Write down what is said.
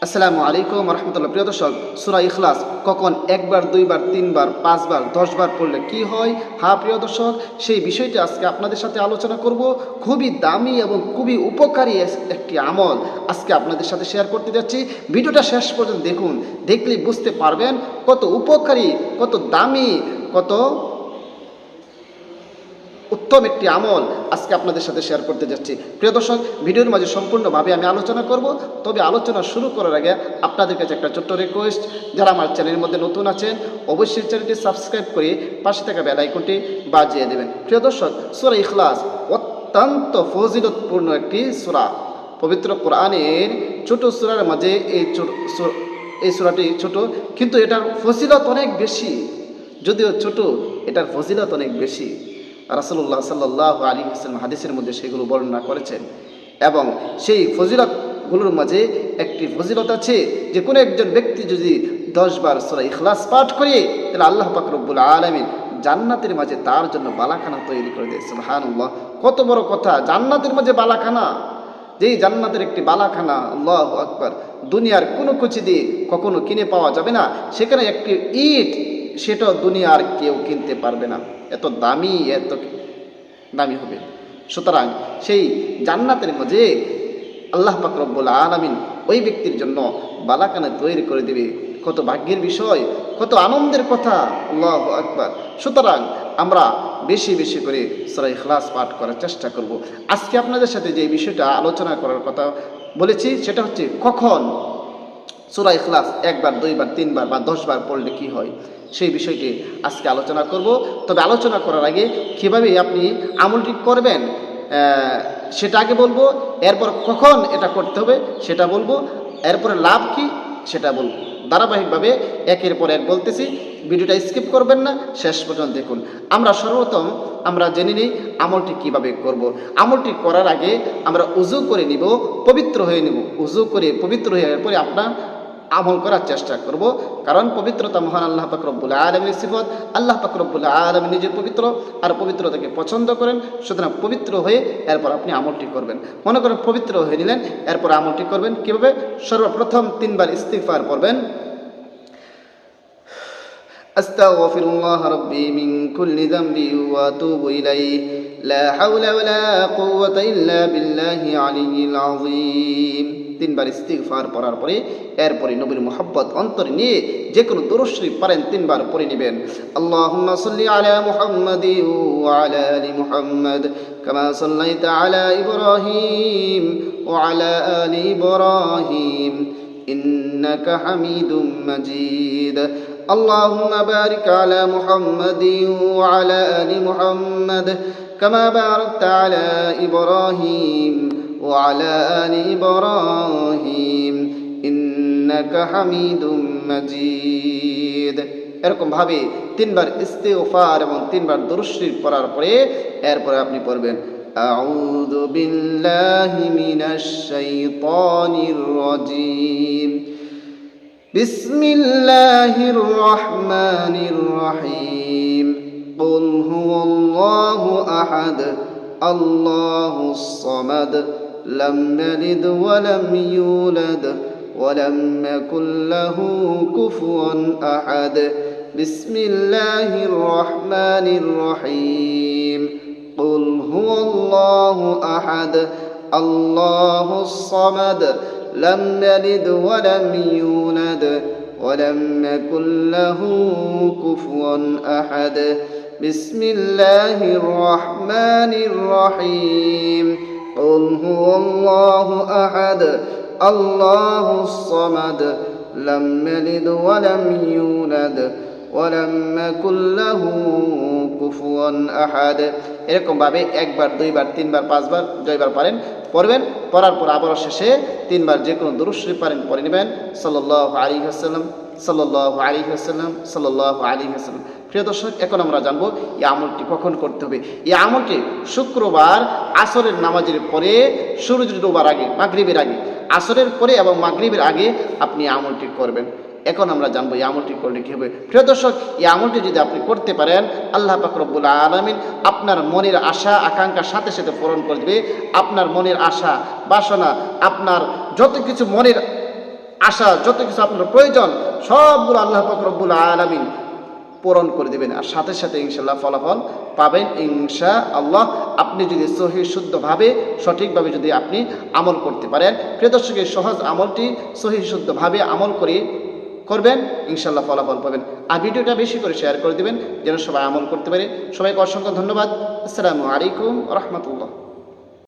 আসসালামু আলাইকুম রহমতুল্লাহ। প্রিয় দর্শক, সূরা ইখলাস কখন একবার, দুইবার, তিনবার, পাঁচবার, 10বার পড়লে কি হয়? হ্যাঁ প্রিয় দর্শক, সেই বিষয়টি আজকে আপনাদের সাথে আলোচনা করব। খুবই দামি এবং খুবই উপকারী একটি আমল আজকে আপনাদের সাথে শেয়ার করতে যাচ্ছি। ভিডিওটা শেষ পর্যন্ত দেখুন, দেখলে বুঝতে পারবেন কত উপকারী, কত দামি, কত উত্তম একটি আমল আজকে আপনাদের সাথে শেয়ার করতে যাচ্ছি। প্রিয় দর্শক, ভিডিওর মাঝে সম্পূর্ণভাবে আমি আলোচনা করব। তবে আলোচনা শুরু করার আগে আপনাদের কাছে একটা ছোট্ট রিকোয়েস্ট, যারা আমার চ্যানেলের মধ্যে নতুন আছেন অবশ্যই চ্যানেলটি সাবস্ক্রাইব করে পাশে থাকা বেল আইকনটি বাজিয়ে দেবেন। প্রিয় দর্শক, সূরা ইখলাস অত্যন্ত ফজিলতপূর্ণ একটি সূরা। পবিত্র কোরআনের ছোট সূরার মাঝে এই সূরাটি ছোট, কিন্তু এটার ফজিলত অনেক বেশি। যদিও ছোট, এটার ফজিলত অনেক বেশি। রাসূলুল্লাহ সাল্লাল্লাহু আলাইহি ওয়াসাল্লাম হাদিসের মধ্যে সেগুলো বর্ণনা করেছেন। এবং সেই ফজিলতগুলোর মাঝে একটি ফজিলত আছে যে কোনো একজন ব্যক্তি যদি 10 বার সূরা ইখলাস পাঠ করে, তাহলে আল্লাহ পাক রব্বুল আলামিন জান্নাতের মাঝে তার জন্য বালাখানা তৈরি করে দেয়। সুবহানাল্লাহ, কত বড় কথা! জান্নাতের মাঝে বালাখানা, যেই জান্নাতের একটি বালাখানা, আল্লাহু আকবার, দুনিয়ার কোনো কিছু দিয়ে কখনো কিনে পাওয়া যাবে না। সেখানে একটি ইট, সেটা দুনিয়ার কেউ কিনতে পারবে না, এত দামি, এত দামি হবে। সুতরাং সেই জান্নাতের মাঝে আল্লাহ পাক রব্বুল আলামিন ওই ব্যক্তির জন্য বালাখানা তৈরি করে দেবে। কত ভাগ্যের বিষয়, কত আনন্দের কথা! আল্লাহু আকবার। সুতরাং আমরা বেশি বেশি করে সূরা ইখলাস পাঠ করার চেষ্টা করব। আজকে আপনাদের সাথে যে বিষয়টা আলোচনা করার কথা বলেছি, সেটা হচ্ছে কখন সূরা ইখলাস একবার, দুইবার, তিনবার বা 10 বার পড়লে কি হয়, সেই বিষয়টি আজকে আলোচনা করব। তবে আলোচনা করার আগে কীভাবে আপনি আমলটি করবেন সেটা আগে বলবো, এরপর কখন এটা করতে হবে সেটা বলবো, এরপরে লাভ কি সেটা বলবো। ধারাবাহিকভাবে একের পর এক বলতেছি, ভিডিওটা স্কিপ করবেন না, শেষ পর্যন্ত দেখুন। আমরা সর্বপ্রথম আমরা জেনে নিই আমলটি কিভাবে করব। আমলটি করার আগে আমরা উযু করে নিব, পবিত্র হয়ে নিব। উযু করে পবিত্র হয়ে যাওয়ার পরে আপনার আমল করার চেষ্টা করব, কারণ পবিত্রতা মহান আল্লাহ পাক রব্বুল আলামিনের সিফত। আল্লাহ পাক রব্বুল আলামিন নিজে পবিত্র, আর পবিত্রতাকে পছন্দ করেন। সুতরাং পবিত্র হয়ে এরপর আপনি আমলটি করবেন। মনে করেন পবিত্র হয়ে নিলেন, এরপর আমলটি করবেন কিভাবে? সর্বপ্রথম 3 বার ইস্তিগফার পড়বেন। আস্তাগফিরুল্লাহ রাব্বি মিন কুল্লি যামবি ওয়া আতুবু ইলাইহি লা হাওলা ওয়ালা কুওয়াতা ইল্লা বিল্লাহি আলিয়্যিল আযীম। 3 বার ইস্তিগফার পড়ার পরে এরপরে নবীর মুহাব্বত অন্তরে নিয়ে যে কোনো দুরূদ শরীফ পারেন 3 বার পড়ে নেবেন। আল্লাহুম্মা সাল্লি আলা মুহাম্মাদি ওয়া আলা আলি মুহাম্মাদ কামা সাল্লাইতা আলা ইব্রাহিম ওয়া আলা আলি ইব্রাহিম ইন্নাকা হামিদুম মাজিদ। اللهم بارك على محمد وعلى آل محمد كما باركت على إبراهيم وعلى آل إبراهيم إنك حميد مجيد। এরকম ভাবে 3 বার ইস্তিগফার এবং 3 বার দুরূদ শরীফ পড়ার পরে এরপরে আপনি পড়বেন আউযু বিল্লাহি মিনাশ শাইতানির রাজীম بسم الله الرحمن الرحيم قل هو الله أحد الله الصمد لم يلد ولم يولد ولم يكن له كفوا أحد بسم الله الرحمن الرحيم قل هو الله أحد الله الصمد لم يلد ولم يولد ولم يكن له كفوا أحد بسم الله الرحمن الرحيم قل هو الله أحد الله الصمد لم يلد ولم يولد ولم يكن له কুফুয়ান আহাদ। এরকম ভাবে 1 বার, 2 বার, 3 বার, 5 বার, যয়বার পারেন পড়বেন। পড়ার পর আবারও শেষে 3 বার যে কোনো দুরূদ শরীফ পারেন পড়ে নেবেন। সাল্লাল্লাহু আলাইহি ওয়াসাল্লাম, সাল্লাল্লাহু আলাইহি ওয়াসাল্লাম, সাল্লাল্লাহু আলাইহি ওয়াসাল্লাম। প্রিয় দর্শক, এখন আমরা জানবো এই আমলটি কখন করতে হবে। এই আমলটি শুক্রবার আসরের নামাজের পরে, সূর্য ডোবার আগে, মাগরিবের আগে, আসরের পরে এবং মাগরিবের আগে আপনি আমলটি করবেন। এখন আমরা জানবো এই আমলটি করলে কী হবে। প্রিয় দর্শক, এই আমলটি যদি আপনি করতে পারেন, আল্লাহ পাক রব্বুল আলামিন আপনার মনের আশা আকাঙ্ক্ষার সাথে সাথে পূরণ করে দেবে। আপনার মনের আশা বাসনা, আপনার যত কিছু মনের আশা, যত কিছু আপনার প্রয়োজন সবগুলো আল্লাহ পাক রব্বুল আলামিন পূরণ করে দেবেন। আর সাথে সাথে ইনশাআল্লাহ ফলাফল পাবেন ইনশাআল্লাহ, আপনি যদি সহি শুদ্ধভাবে সঠিকভাবে যদি আপনি আমল করতে পারেন। প্রিয় দর্শক, এই সহজ আমলটি সহি শুদ্ধভাবে আমল করবেন, ইনশাআল্লাহ ফলাফল পাবেন। আর ভিডিওটা বেশি করে শেয়ার করে দেবেন যেন সবাই আমল করতে পারে। সবাইকে অসংখ্য ধন্যবাদ। আসসালামু আলাইকুম রহমতুল্লাহ।